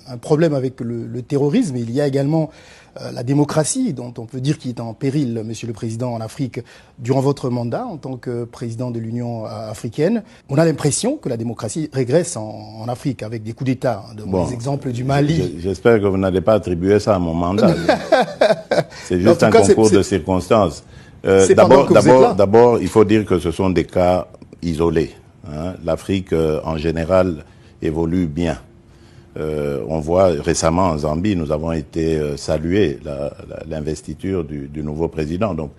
un problème avec le terrorisme. Il y a également la démocratie, dont on peut dire qu'il est en péril, Monsieur le Président, en Afrique, durant votre mandat en tant que président de l'Union africaine. On a l'impression que la démocratie régresse en Afrique, avec des coups d'État. Des exemples du Mali. J'espère que vous n'allez pas attribuer ça à mon mandat. C'est juste un concours de circonstances. D'abord, il faut dire que ce sont des cas isolés. L'Afrique, en général, évolue bien. On voit récemment en Zambie, nous avons été salués l'investiture du nouveau président. Donc,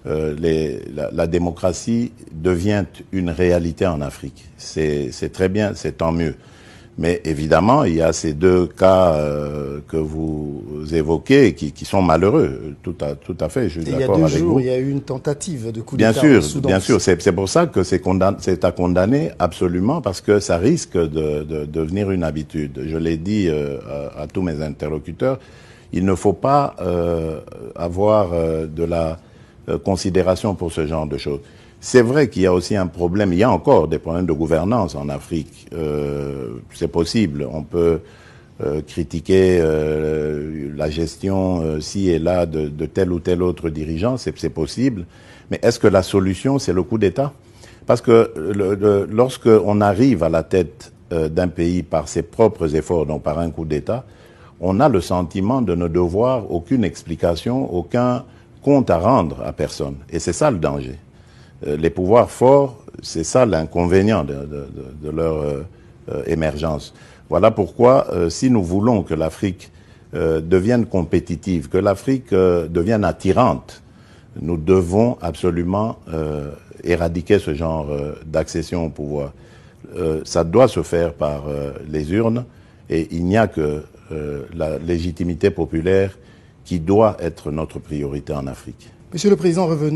la démocratie devient une réalité en Afrique. C'est très bien, c'est tant mieux. Mais évidemment, il y a ces deux cas que vous évoquez qui sont malheureux. Tout à fait, je suis d'accord avec vous. Il y a eu une tentative de coup d'État au Soudan. Bien sûr. C'est pour ça que c'est à condamner absolument, parce que ça risque de devenir une habitude. Je l'ai dit à tous mes interlocuteurs, il ne faut pas avoir de la considération pour ce genre de choses. C'est vrai qu'il y a aussi un problème, il y a encore des problèmes de gouvernance en Afrique. C'est possible, on peut critiquer la gestion ci et là de tel ou tel autre dirigeant, c'est possible. Mais est-ce que la solution, c'est le coup d'État? Parce que lorsqu'on arrive à la tête d'un pays par ses propres efforts, donc par un coup d'État, on a le sentiment de ne devoir aucune explication, aucun compte à rendre à personne. Et c'est ça le danger. Les pouvoirs forts, c'est ça l'inconvénient de leur émergence. Voilà pourquoi, si nous voulons que l'Afrique devienne compétitive, que l'Afrique devienne attirante, nous devons absolument éradiquer ce genre d'accession au pouvoir. Ça doit se faire par les urnes, et il n'y a que la légitimité populaire qui doit être notre priorité en Afrique. Monsieur le Président, revenons